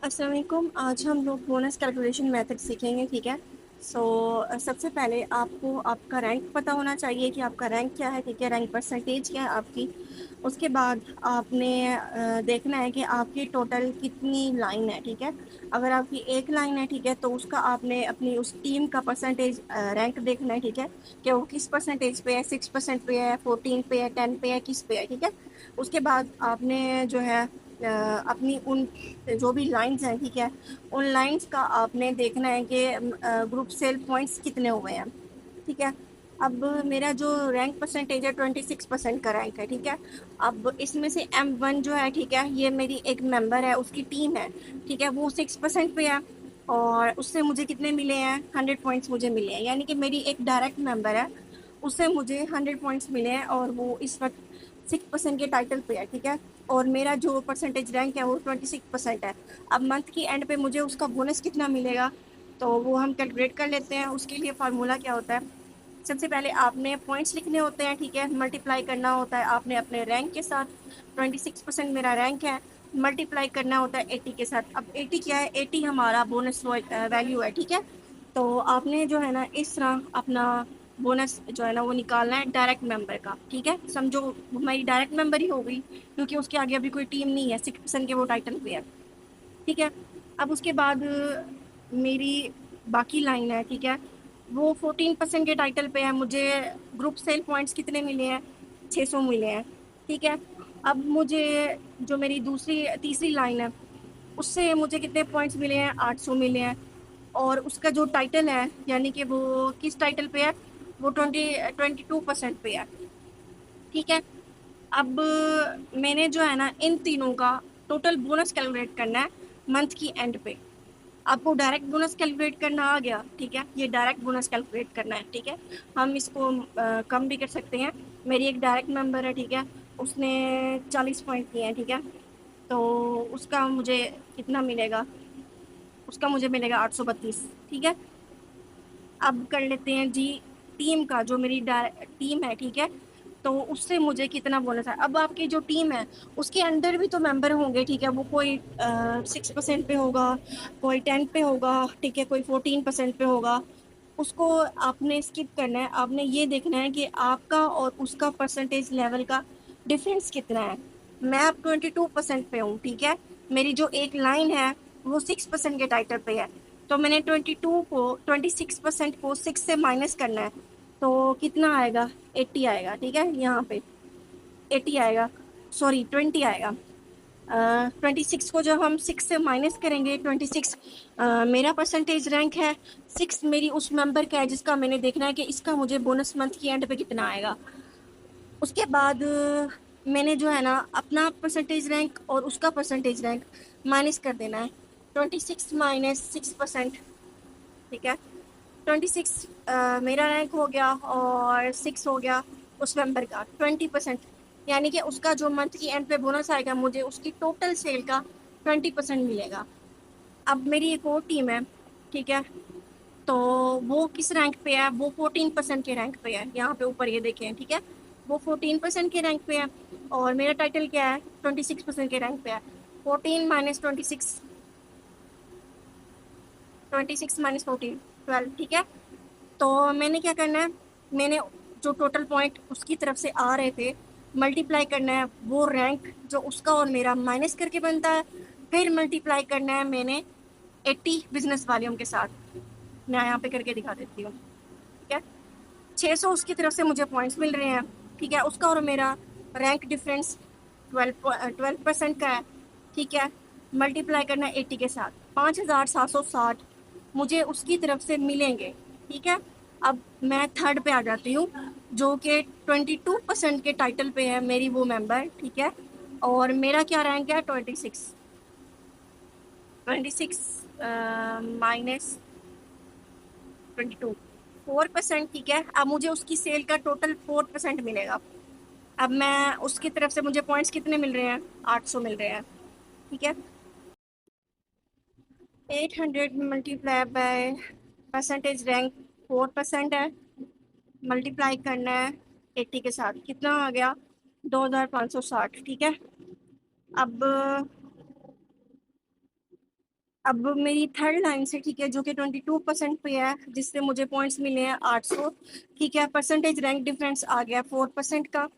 अस्सलाम वालेकुम। आज हम लोग बोनस कैलकुलेशन मेथड सीखेंगे। ठीक है। सबसे पहले आपको आपका रैंक पता होना चाहिए कि आपका रैंक क्या है। ठीक है, रैंक परसेंटेज क्या है आपकी। उसके बाद आपने देखना है कि आपकी टोटल कितनी लाइन है। ठीक है, अगर आपकी एक लाइन है, ठीक है, तो उसका आपने अपनी उस टीम का परसेंटेज रैंक देखना है। ठीक है, कि वो किस परसेंटेज पे है, 6% पे है, 14 पे है, 10 पे है, किस पे है। ठीक है, उसके बाद आपने जो है अपनी उन जो भी लाइंस हैं, ठीक है, उन लाइंस का आपने देखना है कि ग्रुप सेल पॉइंट्स कितने हुए हैं। ठीक है, अब मेरा जो रैंक परसेंटेज है 26% का रैंक है। ठीक है, अब इसमें से M1 जो है, ठीक है, ये मेरी एक मेंबर है, उसकी टीम है। ठीक है, वो 6% पे है और उससे मुझे कितने मिले हैं, 100 पॉइंट्स मुझे मिले हैं। यानी कि मेरी एक डायरेक्ट मेंबर है, उससे मुझे 100 पॉइंट्स मिले हैं और वो इस वक्त 6% के टाइटल पे है। ठीक है, और मेरा जो परसेंटेज रैंक है वो 26% है। अब मंथ की एंड पे मुझे उसका बोनस कितना मिलेगा, तो वो हम कैलकुलेट कर लेते हैं। उसके लिए फार्मूला क्या होता है, सबसे पहले आपने पॉइंट्स लिखने होते हैं। ठीक है, मल्टीप्लाई करना होता है आपने अपने रैंक के साथ। 26% मेरा रैंक है, मल्टीप्लाई करना होता है 80 के साथ। अब 80 क्या है, 80 हमारा बोनस वैल्यू है। ठीक है, तो आपने जो है ना इस तरह अपना बोनस जो है ना वो निकालना है डायरेक्ट मेंबर का। ठीक है, समझो वो हमारी डायरेक्ट मेंबर ही हो गई, क्योंकि उसके आगे अभी कोई टीम नहीं है, 6% के वो टाइटल पे है। ठीक है, अब उसके बाद मेरी बाकी लाइन है, ठीक है, वो 14% के टाइटल पे है। मुझे ग्रुप सेल पॉइंट्स कितने मिले हैं, 600 मिले हैं। ठीक है, अब मुझे जो मेरी दूसरी तीसरी लाइन है, उससे मुझे कितने पॉइंट्स मिले हैं, 800 मिले हैं। और उसका जो टाइटल है, यानी कि वो किस टाइटल पे है, वो 22% पे है। ठीक है, अब मैंने जो है ना इन तीनों का टोटल बोनस कैलकुलेट करना है मंथ की एंड पे। आपको डायरेक्ट बोनस कैलकुलेट करना आ गया। ठीक है, ये डायरेक्ट बोनस कैलकुलेट करना है। ठीक है, हम इसको कम भी कर सकते हैं। मेरी एक डायरेक्ट मेंबर है, ठीक है, उसने 40 पॉइंट किए हैं। ठीक है, तो उसका मुझे कितना मिलेगा, उसका मुझे मिलेगा 832। ठीक है, अब कर लेते हैं जी टीम का, जो मेरी टीम है। ठीक है, तो उससे मुझे कितना बोनस है। अब आपकी जो टीम है उसके अंदर भी तो मेंबर होंगे। ठीक है, वो कोई 6% पे होगा, कोई 10 पे होगा, ठीक है, कोई 14% पे होगा। उसको आपने स्किप करना है। आपने ये देखना है कि आपका और उसका परसेंटेज लेवल का डिफरेंस कितना है। मैं अब 22% पे हूँ। ठीक है, मेरी जो एक लाइन है वो 6% के टाइटल पे है, तो मैंने 26% को 6 से माइनस करना है। तो कितना आएगा, 80 आएगा। ठीक है, यहाँ पे 80 आएगा, सॉरी 20 आएगा। 26 को जब हम 6 से माइनस करेंगे, 26 मेरा परसेंटेज रैंक है, 6 मेरी उस मेंबर का है जिसका मैंने देखना है कि इसका मुझे बोनस मंथ की एंड पे कितना आएगा। उसके बाद मैंने जो है ना अपना परसेंटेज रैंक और उसका परसेंटेज रैंक माइनस कर देना है। 26 माइनस 6%। ठीक है, 26 मेरा रैंक हो गया और 6 हो गया उस मेंबर का 20%। यानी कि उसका जो मंथ की एंड पे बोनस आएगा, मुझे उसकी टोटल सेल का 20% मिलेगा। अब मेरी एक और टीम है, ठीक है, तो वो किस रैंक पे है, वो 14% के रैंक पे है। यहाँ पे ऊपर ये देखें, ठीक है, वो 14% के रैंक पे है और मेरा टाइटल क्या है, 26% के रैंक पे है। 14 माइनस 26, 26 माइनस 14, 12। ठीक है, तो मैंने क्या करना है, मैंने जो टोटल पॉइंट उसकी तरफ से आ रहे थे मल्टीप्लाई करना है वो रैंक जो उसका और मेरा माइनस करके बनता है। फिर मल्टीप्लाई करना है मैंने 80 बिजनेस वॉल्यूम के साथ। मैं यहाँ पे करके दिखा देती हूँ। ठीक है, 600 उसकी तरफ से मुझे पॉइंट्स मिल रहे हैं। ठीक है, उसका और मेरा रैंक डिफरेंस 12% का है। ठीक है, मल्टीप्लाई करना 80 के साथ, 5760 मुझे उसकी तरफ से मिलेंगे। ठीक है, अब मैं थर्ड पे आ जाती हूँ, जो कि 22% के टाइटल पे है मेरी वो मेंबर। ठीक है, और मेरा क्या रैंक है, 26, 26 माइनस 22, 4%। ठीक है, अब मुझे उसकी सेल का टोटल 4% मिलेगा। अब मैं उसकी तरफ से मुझे पॉइंट्स कितने मिल रहे हैं, 800 मिल रहे हैं। ठीक है, 800 मल्टीप्लाई बाय परसेंटेज रैंक 4% है, मल्टीप्लाई करना है 80 के साथ, कितना आ गया, 2560। ठीक है, अब अब मेरी थर्ड लाइन से, ठीक है, जो कि 22% पे है, जिससे मुझे पॉइंट्स मिले हैं 800, ठीक है, परसेंटेज रैंक डिफरेंस आ गया 4% का,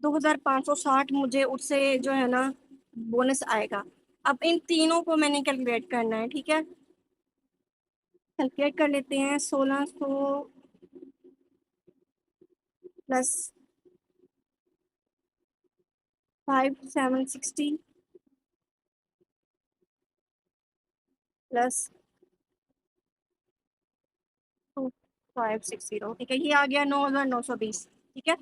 2560 मुझे उससे जो है ना बोनस आएगा। अब इन तीनों को मैंने कैलकुलेट करना है, ठीक है। कैलकुलेट कर लेते हैं। 1600 प्लस 5760 प्लस 2560, ठीक है, ये आ गया 9920, ठीक है।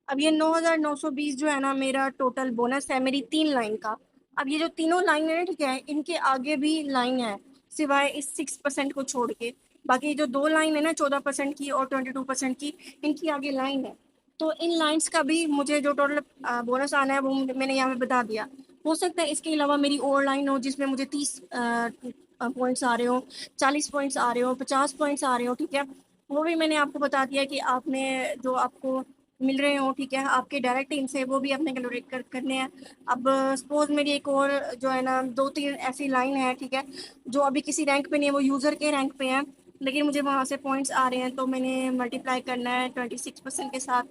अब ये 9920 जो है ना मेरा टोटल बोनस है मेरी 3 लाइन का। अब ये जो तीनों लाइन है ना, ठीक है, इनके आगे भी लाइन है, सिवाय इस 6% को छोड़ के। बाकी जो 2 लाइन है ना, 14% की और 22% की, इनकी आगे लाइन है। तो इन लाइंस का भी मुझे जो टोटल बोनस आना है वो मैंने यहाँ पे बता दिया। हो सकता है इसके अलावा मेरी और लाइन हो जिसमें मुझे 30 पॉइंट्स आ रहे हो, 40 पॉइंट्स आ रहे हो, 50 पॉइंट्स आ रहे हो, ठीक है। वो भी मैंने आपको बता दिया कि आपने जो आपको मिल रहे हो, ठीक है, आपके डायरेक्ट टीम से, वो भी अपने कैलकुलेट करने हैं। अब सपोज मेरी एक और जो है ना 2-3 ऐसी लाइन है, ठीक है, जो अभी किसी रैंक पे नहीं है, वो यूज़र के रैंक पे है, लेकिन मुझे वहाँ से पॉइंट्स आ रहे हैं, तो मैंने मल्टीप्लाई करना है 26% के साथ,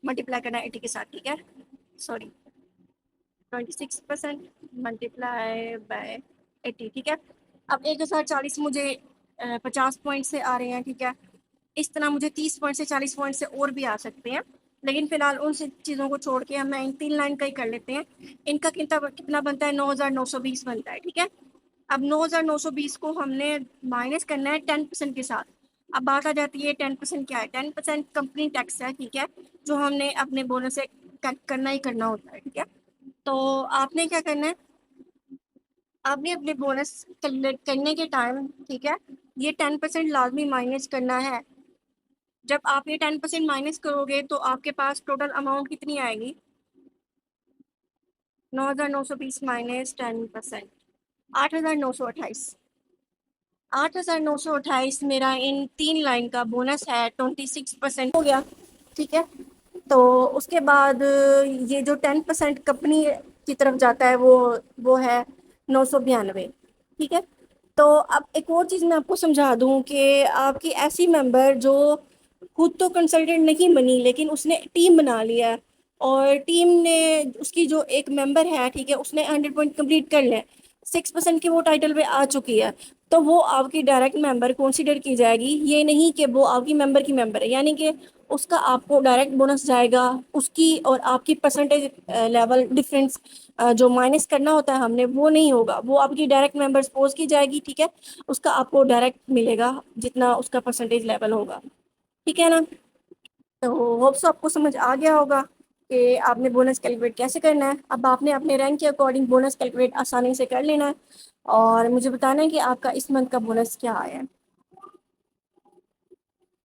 मल्टीप्लाई करना है 80 के साथ, ठीक है। सॉरी, 26% मल्टीप्लाई बाय 80, ठीक है। अब 1040 मुझे 50 पॉइंट से आ रहे हैं, ठीक है। इस तरह मुझे 30 पॉइंट से 40 पॉइंट से और भी आ सकते हैं, लेकिन फिलहाल उन चीज़ों को छोड़ के हम इन 3 लाइन का ही कर लेते हैं। इनका कितना कितना बनता है, 9920 बनता है, ठीक है। अब 9920 को हमने माइनस करना है 10% के साथ। अब बात आ जाती है 10% क्या है। 10% कंपनी टैक्स है, ठीक है, जो हमने अपने बोनस से करना ही करना होता है, ठीक है। तो आपने क्या करना है, आपने अपने बोनस करने के टाइम, ठीक है, ये 10% लाजमी माइनस करना है। जब आप ये 10% माइनस करोगे तो आपके पास टोटल अमाउंट कितनी आएगी, 9920 माइनस 10%, 8928। 8928 मेरा इन 3 लाइन का बोनस है, 26% हो गया, ठीक है। तो उसके बाद ये जो 10% कंपनी की तरफ जाता है वो है 992, ठीक है। तो अब एक और चीज़ मैं आपको समझा दूं कि आपकी ऐसी मेंबर जो खुद तो कंसल्टेंट नहीं बनी, लेकिन उसने टीम बना लिया है, और टीम ने उसकी जो एक मेंबर है, ठीक है, उसने 100 पॉइंट कंप्लीट कर लिया, 6% की वो टाइटल पे आ चुकी है, तो वो आपकी डायरेक्ट मेंबर कंसीडर की जाएगी। ये नहीं कि वो आपकी मेंबर की मेंबर है, यानी कि उसका आपको डायरेक्ट बोनस जाएगा, उसकी और आपकी परसेंटेज लेवल डिफरेंस जो माइनस करना होता है हमने, वो नहीं होगा, वो आपकी डायरेक्ट मेंबर सपोज की जाएगी, ठीक है। उसका आपको डायरेक्ट मिलेगा जितना उसका परसेंटेज लेवल होगा, ठीक है ना। तो होप्स आपको समझ आ गया होगा कि आपने बोनस कैलकुलेट कैसे करना है। अब आपने अपने रैंक के अकॉर्डिंग बोनस कैलकुलेट आसानी से कर लेना है, और मुझे बताना है कि आपका इस मंथ का बोनस क्या आया है।